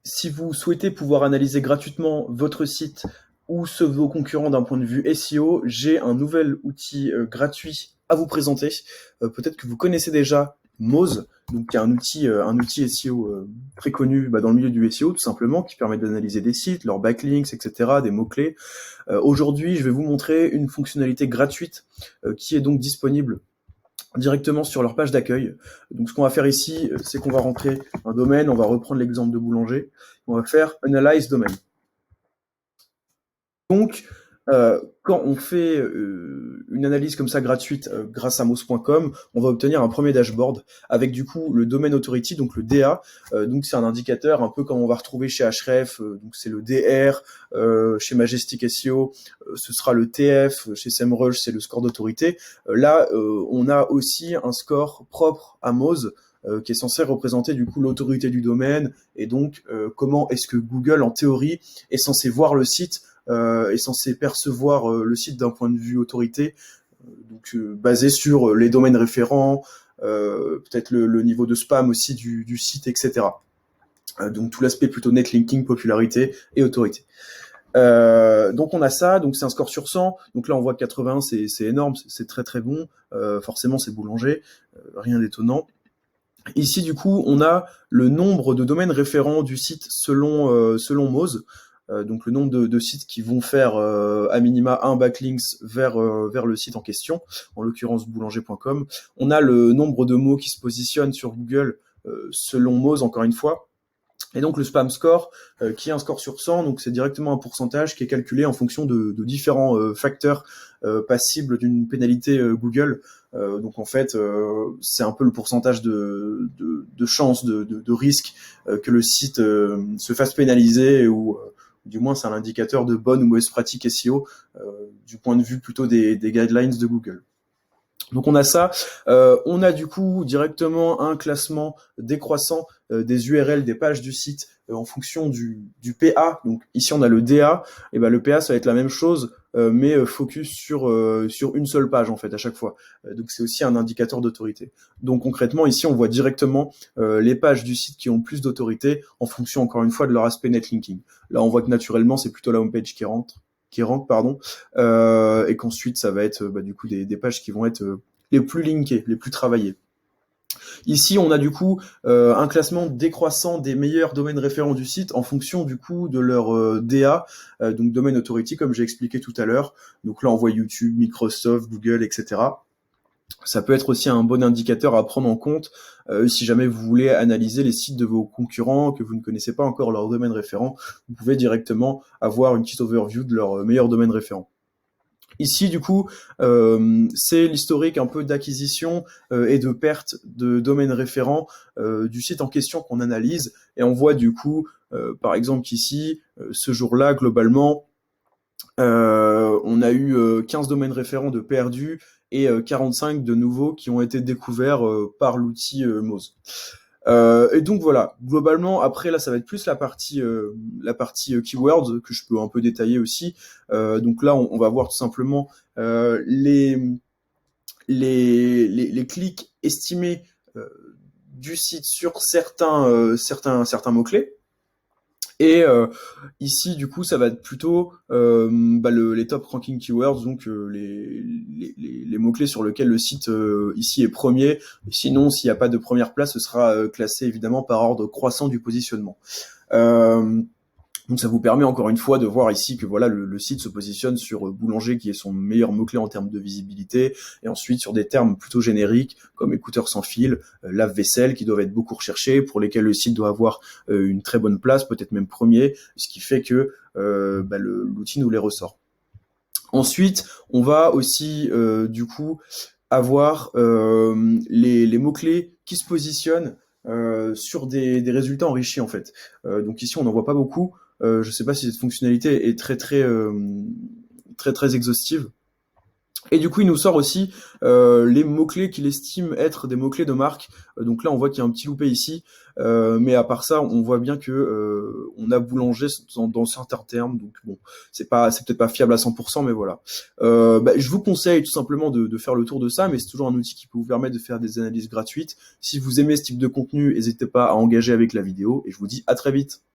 Si vous souhaitez pouvoir analyser gratuitement votre site ou ceux de vos concurrents d'un point de vue SEO, j'ai un nouvel outil gratuit à vous présenter. Peut-être que vous connaissez déjà Moz, donc qui est un outil SEO très connu dans le milieu du SEO tout simplement, qui permet d'analyser des sites, leurs backlinks, etc., des mots-clés. Aujourd'hui, je vais vous montrer une fonctionnalité gratuite qui est donc disponible directement sur leur page d'accueil. Donc ce qu'on va faire ici, c'est qu'on va rentrer un domaine, on va reprendre l'exemple de boulanger, on va faire Analyze Domain. Donc, quand on fait une analyse comme ça gratuite grâce à moz.com, on va obtenir un premier dashboard avec du coup le domain authority, donc le DA. Donc c'est un indicateur un peu comme on va retrouver chez Ahref, donc c'est le DR, chez Majestic SEO, ce sera le TF, chez SEMrush c'est le score d'autorité. Là, on a aussi un score propre à Moz, qui est censé représenter du coup l'autorité du domaine et donc comment est-ce que Google en théorie est censé voir le site, est censé percevoir le site d'un point de vue autorité, donc basé sur les domaines référents, peut-être le niveau de spam aussi du site, etc. Donc tout l'aspect plutôt netlinking, popularité et autorité. Donc on a ça, donc c'est un score sur 100, donc là on voit que 80 c'est énorme, c'est très très bon, forcément c'est boulanger, rien d'étonnant. Ici du coup on a le nombre de domaines référents du site selon Moz. Donc le nombre de sites qui vont faire à minima un backlinks vers le site en question, en l'occurrence boulanger.com. On a le nombre de mots qui se positionnent sur Google selon Moz, encore une fois. Et donc le spam score, qui est un score sur 100, donc c'est directement un pourcentage qui est calculé en fonction de différents facteurs passibles d'une pénalité Google. Donc en fait, c'est un peu le pourcentage de chance, de risque que le site se fasse pénaliser, ou du moins c'est un indicateur de bonne ou mauvaise pratique SEO du point de vue plutôt des guidelines de Google. Donc on a ça, on a du coup directement un classement décroissant des URL, des pages du site en fonction du PA. Donc ici on a le DA, et ben le PA ça va être la même chose, mais focus sur une seule page en fait à chaque fois. Donc c'est aussi un indicateur d'autorité. Donc concrètement ici on voit directement les pages du site qui ont plus d'autorité en fonction encore une fois de leur aspect netlinking. Là on voit que naturellement c'est plutôt la homepage qui rank, et qu'ensuite ça va être du coup des pages qui vont être les plus linkées, les plus travaillées. Ici, on a du coup un classement décroissant des meilleurs domaines référents du site en fonction du coup de leur DA, donc Domain Authority, comme j'ai expliqué tout à l'heure. Donc là, on voit YouTube, Microsoft, Google, etc. Ça peut être aussi un bon indicateur à prendre en compte si jamais vous voulez analyser les sites de vos concurrents, que vous ne connaissez pas encore leur domaine référent. Vous pouvez directement avoir une petite overview de leurs meilleurs domaines référents. Ici, du coup, c'est l'historique un peu d'acquisition et de perte de domaines référents du site en question qu'on analyse. Et on voit du coup, par exemple qu'ici, ce jour-là, globalement, on a eu 15 domaines référents de perdus et 45 de nouveaux qui ont été découverts par l'outil Moz. Et donc voilà, globalement, après là, ça va être plus la partie keywords que je peux un peu détailler aussi. Donc là, on va voir tout simplement les clics estimés du site sur certains mots-clés. Et ici, du coup, ça va être plutôt les top ranking keywords, donc les mots-clés sur lesquels le site ici est premier. Sinon, s'il n'y a pas de première place, ce sera classé évidemment par ordre croissant du positionnement. Donc ça vous permet encore une fois de voir ici que voilà le site se positionne sur boulanger qui est son meilleur mot-clé en termes de visibilité, et ensuite sur des termes plutôt génériques comme écouteurs sans fil, lave-vaisselle qui doivent être beaucoup recherchés, pour lesquels le site doit avoir une très bonne place, peut-être même premier, ce qui fait que l'outil nous les ressort. Ensuite, on va aussi du coup avoir les mots-clés qui se positionnent sur des résultats enrichis en fait. Donc ici on n'en voit pas beaucoup. Je sais pas si cette fonctionnalité est très exhaustive. Et du coup, il nous sort aussi les mots-clés qu'il estime être des mots-clés de marque. Donc là, on voit qu'il y a un petit loupé ici. Mais à part ça, on voit bien que on a boulanger dans certains termes. Donc bon, c'est peut-être pas fiable à 100%, mais voilà. Je vous conseille tout simplement de faire le tour de ça, mais c'est toujours un outil qui peut vous permettre de faire des analyses gratuites. Si vous aimez ce type de contenu, n'hésitez pas à engager avec la vidéo. Et je vous dis à très vite.